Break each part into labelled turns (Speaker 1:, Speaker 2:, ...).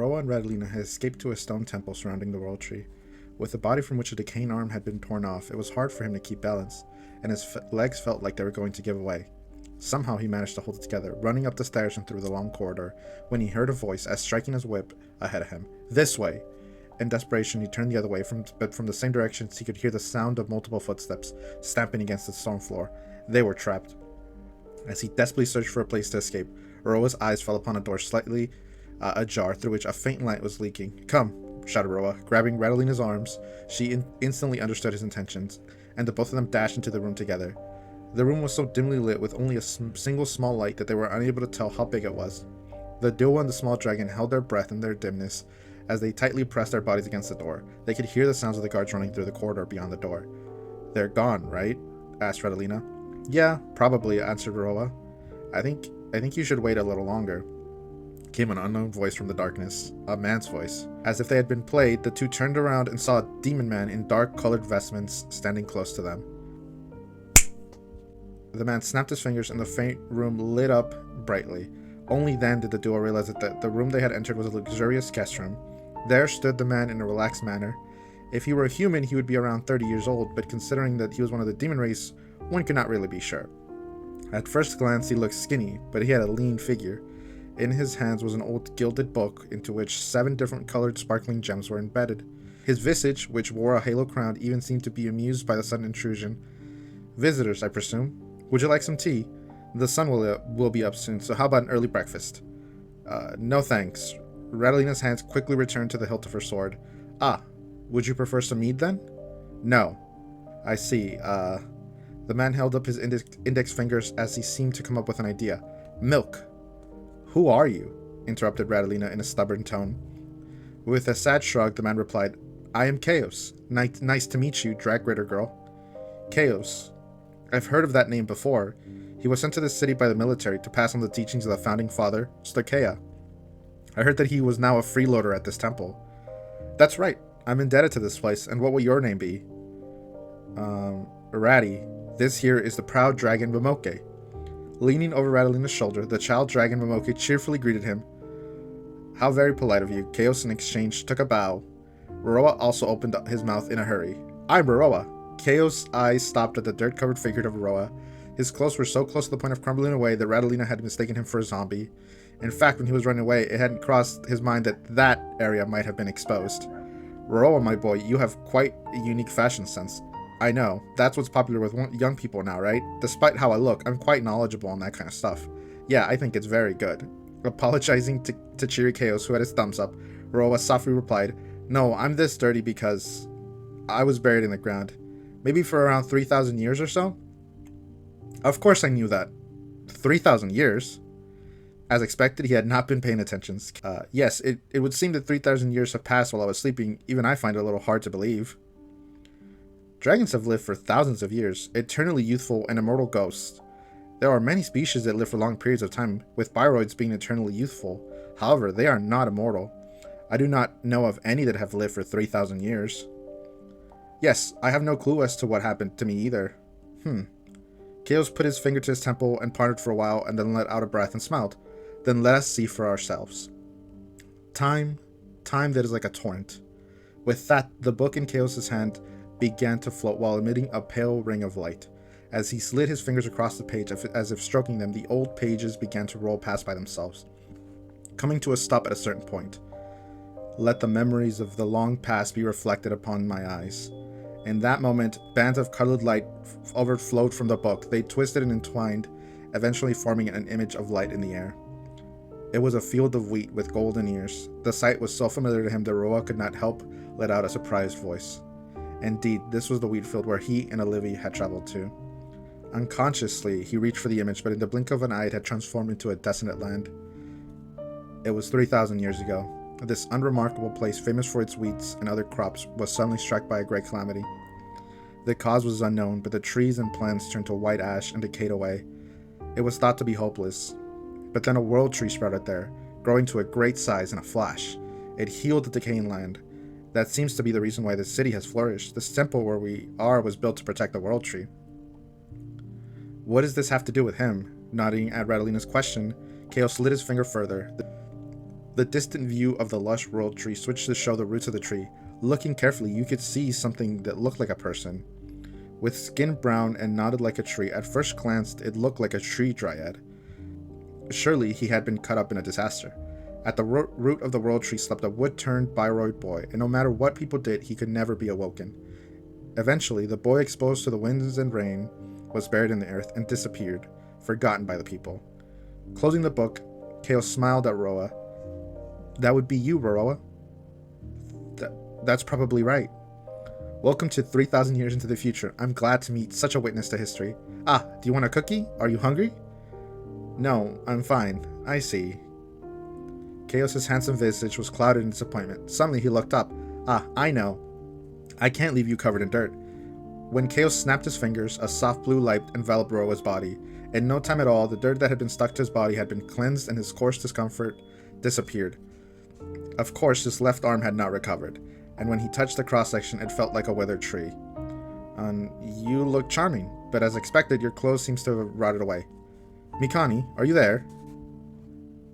Speaker 1: Aroa and Radylina had escaped to a stone temple surrounding the World Tree. With the body from which a decaying arm had been torn off, it was hard for him to keep balance, and his legs felt like they were going to give away. Somehow he managed to hold it together, running up the stairs and through the long corridor, when he heard a voice as striking his whip ahead of him. "This way!" In desperation, he turned the other way, but from the same direction he could hear the sound of multiple footsteps stamping against the stone floor. They were trapped. As he desperately searched for a place to escape, Aroa's eyes fell upon a door slightly ajar through which a faint light was leaking. "Come!" shouted Aroa, grabbing Radylina's arms. She instantly understood his intentions, and the both of them dashed into the room together. The room was so dimly lit with only a single small light that they were unable to tell how big it was. The duo and the small dragon held their breath in their dimness as they tightly pressed their bodies against the door. They could hear the sounds of the guards running through the corridor beyond the door. "They're gone, right?" asked Radylina. "Yeah, probably," answered Aroa. I think you should wait a little longer," came an unknown voice from the darkness, a man's voice. As if they had been played, the two turned around and saw a demon man in dark-colored vestments standing close to them. The man snapped his fingers and the faint room lit up brightly. Only then did the duo realize that the room they had entered was a luxurious guest room. There stood the man in a relaxed manner. If he were a human, he would be around 30 years old, but considering that he was one of the demon race, one could not really be sure. At first glance, he looked skinny, but he had a lean figure. In his hands was an old gilded book into which 7 different colored sparkling gems were embedded. His visage, which wore a halo crown, even seemed to be amused by the sudden intrusion. "Visitors, I presume. Would you like some tea? The sun will be up soon, so how about an early breakfast?" No thanks." Radylina's hands quickly returned to the hilt of her sword. "Ah, would you prefer some mead then?" "No." "I see. The man held up his index fingers as he seemed to come up with an idea. "Milk." "Who are you?" interrupted Radylina in a stubborn tone. With a sad shrug, the man replied, "I am Kheios. Nice to meet you, drag rider girl." "Kheios. I've heard of that name before. He was sent to this city by the military to pass on the teachings of the founding father, Stoicheia. I heard that he was now a freeloader at this temple." "That's right. I'm indebted to this place, and what will your name be?" "Rady. This here is the proud dragon Momoke." Leaning over Radylina's shoulder, the child dragon Momoke cheerfully greeted him. "How very polite of you." Kheios in exchange took a bow. Aroa also opened his mouth in a hurry. "I'm Aroa." Kheios' eyes stopped at the dirt-covered figure of Aroa. His clothes were so close to the point of crumbling away that Radylina had mistaken him for a zombie. In fact, when he was running away, it hadn't crossed his mind that area might have been exposed. "Aroa, my boy, you have quite a unique fashion sense." "I know. That's what's popular with young people now, right? Despite how I look, I'm quite knowledgeable on that kind of stuff. Yeah, I think it's very good." Apologizing to cheery Kheios, who had his thumbs up, Aroa softly replied, "No, I'm this dirty because I was buried in the ground. Maybe for around 3,000 years or so?" Of course I knew that. 3,000 years? As expected, he had not been paying attention. Yes, it would seem that 3,000 years have passed while I was sleeping. Even I find it a little hard to believe. Dragons have lived for thousands of years, eternally youthful and immortal ghosts. There are many species that live for long periods of time, with biroids being eternally youthful. However, they are not immortal. I do not know of any that have lived for 3,000 years. Yes, I have no clue as to what happened to me either. Kheios put his finger to his temple and pondered for a while and then let out a breath and smiled. "Then let us see for ourselves. Time that is like a torrent." With that, the book in Kheios' hand began to float while emitting a pale ring of light. As he slid his fingers across the page as if stroking them, the old pages began to roll past by themselves, coming to a stop at a certain point. "Let the memories of the long past be reflected upon my eyes." In that moment, bands of colored light overflowed from the book. They twisted and entwined, eventually forming an image of light in the air. It was a field of wheat with golden ears. The sight was so familiar to him that Aroa could not help let out a surprised voice. Indeed, this was the wheat field where he and Olivia had traveled to. Unconsciously, he reached for the image, but in the blink of an eye it had transformed into a desolate land. It was 3,000 years ago. This unremarkable place, famous for its wheats and other crops, was suddenly struck by a great calamity. The cause was unknown, but the trees and plants turned to white ash and decayed away. It was thought to be hopeless. But then a world tree sprouted there, growing to a great size in a flash. It healed the decaying land. That seems to be the reason why this city has flourished. This temple where we are was built to protect the world tree. What does this have to do with him? Nodding at Radylina's question, Kheios slid his finger further. The distant view of the lush world tree switched to show the roots of the tree. Looking carefully, you could see something that looked like a person. With skin brown and knotted like a tree, at first glance it looked like a tree dryad. Surely he had been cut up in a disaster. At the root of the world tree slept a wood-turned bioroid boy, and no matter what people did, he could never be awoken. Eventually, the boy, exposed to the winds and rain, was buried in the earth and disappeared, forgotten by the people. Closing the book, Kheios smiled at Roa. That would be you, Roa. That's probably right. Welcome to 3,000 years into the future. I'm glad to meet such a witness to history. Ah, do you want a cookie? Are you hungry? No, I'm fine. I see. Kheios' handsome visage was clouded in disappointment. Suddenly he looked up. Ah, I know. I can't leave you covered in dirt. When Kheios snapped his fingers, a soft blue light enveloped Roa's body. In no time at all, the dirt that had been stuck to his body had been cleansed and his coarse discomfort disappeared. Of course, his left arm had not recovered, and when he touched the cross-section, it felt like a withered tree. You look charming, but as expected, your clothes seems to have rotted away. Mikani, are you there?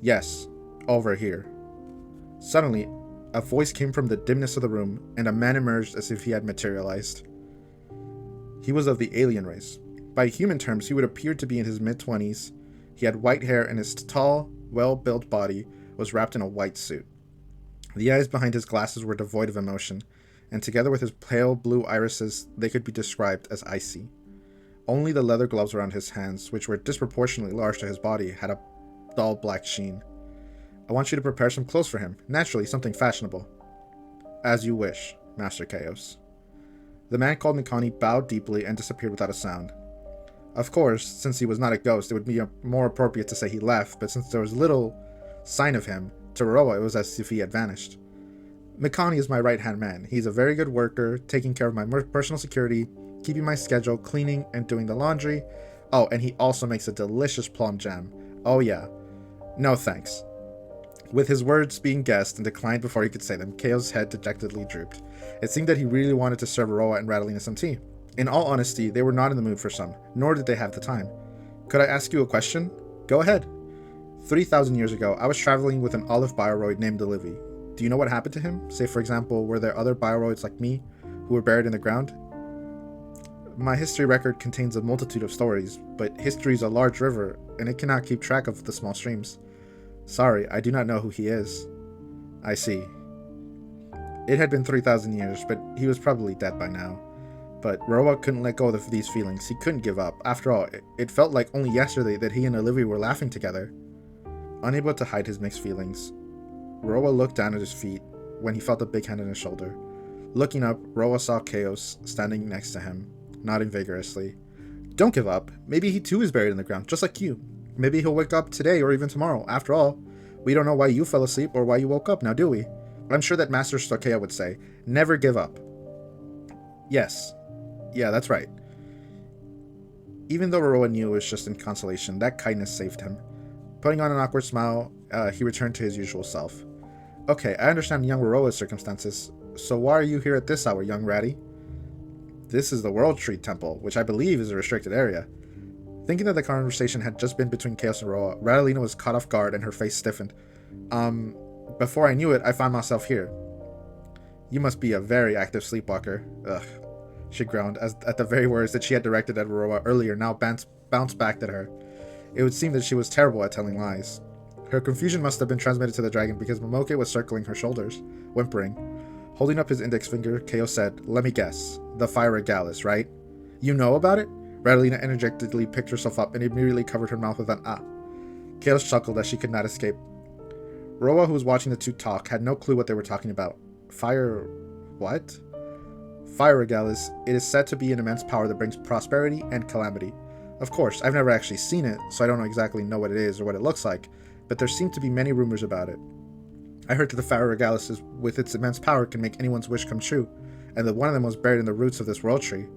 Speaker 1: Yes, over here. Suddenly, a voice came from the dimness of the room, and a man emerged as if he had materialized. He was of the alien race. By human terms, he would appear to be in his mid-20s. He had white hair, and his tall, well-built body was wrapped in a white suit. The eyes behind his glasses were devoid of emotion, and together with his pale blue irises, they could be described as icy. Only the leather gloves around his hands, which were disproportionately large to his body, had a dull black sheen. I want you to prepare some clothes for him, naturally something fashionable. As you wish, Master Kheios. The man called Mikani bowed deeply and disappeared without a sound. Of course, since he was not a ghost, it would be more appropriate to say he left, but since there was little sign of him, to Roa it was as if he had vanished. Mikani is my right-hand man. He's a very good worker, taking care of my personal security, keeping my schedule, cleaning, and doing the laundry. Oh, and he also makes a delicious plum jam. Oh yeah. No thanks. With his words being guessed and declined before he could say them, Kheios' head dejectedly drooped. It seemed that he really wanted to serve Roa and Radylina some tea. In all honesty, they were not in the mood for some, nor did they have the time. Could I ask you a question? Go ahead. 3,000 years ago, I was traveling with an olive bioroid named Olivia. Do you know what happened to him? Say, for example, were there other bioroids like me who were buried in the ground? My history record contains a multitude of stories, but history is a large river, and it cannot keep track of the small streams. Sorry, I do not know who he is. I see. It had been 3,000 years, but he was probably dead by now. But Roa couldn't let go of these feelings. He couldn't give up. After all, it felt like only yesterday that he and Olivia were laughing together. Unable to hide his mixed feelings, Roa looked down at his feet when he felt a big hand on his shoulder. Looking up, Roa saw Kheios standing next to him, nodding vigorously. Don't give up. Maybe he too is buried in the ground, just like you. Maybe he'll wake up today or even tomorrow. After all, we don't know why you fell asleep or why you woke up, now do we? I'm sure that Master Stokeia would say, never give up. Yes. Yeah, that's right. Even though Roa knew it was just in consolation, that kindness saved him. Putting on an awkward smile, he returned to his usual self. Okay, I understand young Roa's circumstances, so why are you here at this hour, young Ratty? This is the World Tree Temple, which I believe is a restricted area. Thinking that the conversation had just been between Kheios and Roa, Radylina was caught off guard and her face stiffened. Before I knew it, I found myself here. You must be a very active sleepwalker. Ugh, she groaned, as at the very words that she had directed at Roa earlier now bounced back at her. It would seem that she was terrible at telling lies. Her confusion must have been transmitted to the dragon because Momoke was circling her shoulders, whimpering. Holding up his index finger, Kheios said, Let me guess. The fire regalis, right? You know about it? Radylina interjectedly picked herself up and immediately covered her mouth with an ah. Kheios chuckled as she could not escape. Roa, who was watching the two talk, had no clue what they were talking about. Fire... what? Fire regalis. It is said to be an immense power that brings prosperity and calamity. Of course, I've never actually seen it, so I don't exactly know what it is or what it looks like, but there seem to be many rumors about it. I heard that the Fire Regalis, with its immense power, can make anyone's wish come true, and that one of them was buried in the roots of this world tree.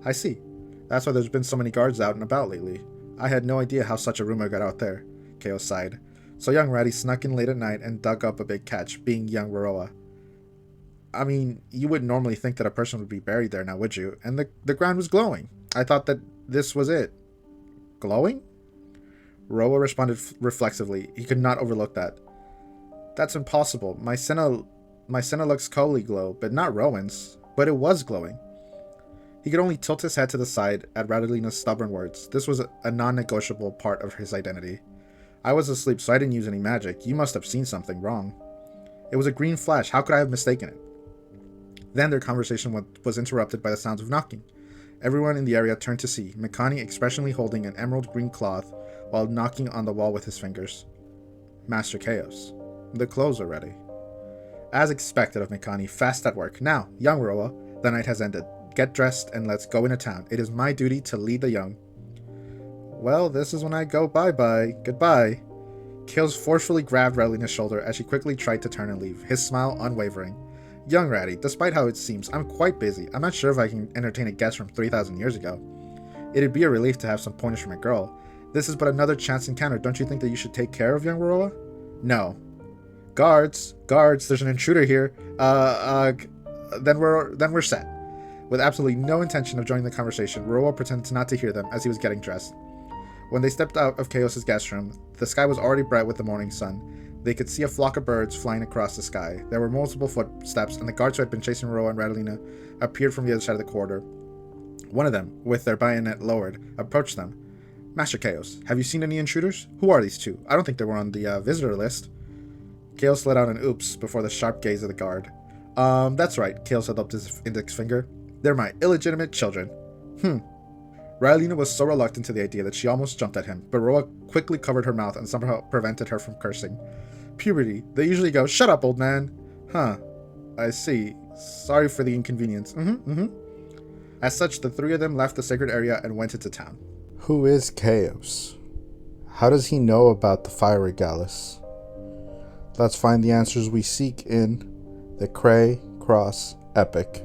Speaker 1: I see. That's why there's been so many guards out and about lately. I had no idea how such a rumor got out there, Kheios sighed. So young Ratty snuck in late at night and dug up a big catch, being young Roa. I mean, you wouldn't normally think that a person would be buried there now, would you? And the ground was glowing. I thought that this was it. Glowing? Roa responded reflexively. He could not overlook that. That's impossible. My Senna looks coldly glow, but not Rowan's. But it was glowing. He could only tilt his head to the side at Radylina's stubborn words. This was a non-negotiable part of his identity. I was asleep, so I didn't use any magic. You must have seen something wrong. It was a green flash. How could I have mistaken it? Then their conversation was interrupted by the sounds of knocking. Everyone in the area turned to see, Mikani expressionally holding an emerald green cloth while knocking on the wall with his fingers. Master Kheios. The clothes are ready. As expected of Mikani, fast at work. Now, young Roa, the night has ended. Get dressed and let's go into town. It is my duty to lead the young. Well, this is when I go bye-bye. Goodbye. Kheios forcefully grabbed Radylina's shoulder as she quickly tried to turn and leave, his smile unwavering. Young Ratty, despite how it seems, I'm quite busy. I'm not sure if I can entertain a guest from 3,000 years ago. It'd be a relief to have some pointers from a girl. This is but another chance encounter. Don't you think that you should take care of young Roa? No. Guards, there's an intruder here. Then we're set. With absolutely no intention of joining the conversation, Roa pretended not to hear them as he was getting dressed. When they stepped out of Kheios' guest room, the sky was already bright with the morning sun. They could see a flock of birds flying across the sky. There were multiple footsteps, and the guards who had been chasing Roa and Radylina appeared from the other side of the corridor. One of them, with their bayonet lowered, approached them. Master Kheios, have you seen any intruders? Who are these two? I don't think they were on the visitor list. Kheios let out an oops before the sharp gaze of the guard. That's right, Kheios held up his index finger. They're my illegitimate children. Radylina was so reluctant to the idea that she almost jumped at him, but Roa quickly covered her mouth and somehow prevented her from cursing. Puberty. They usually go, shut up, old man. Huh. I see. Sorry for the inconvenience. As such, the three of them left the sacred area and went into town.
Speaker 2: Who is Kheios? How does he know about the fire regalis? Let's find the answers we seek in the CRAY Cross Epic.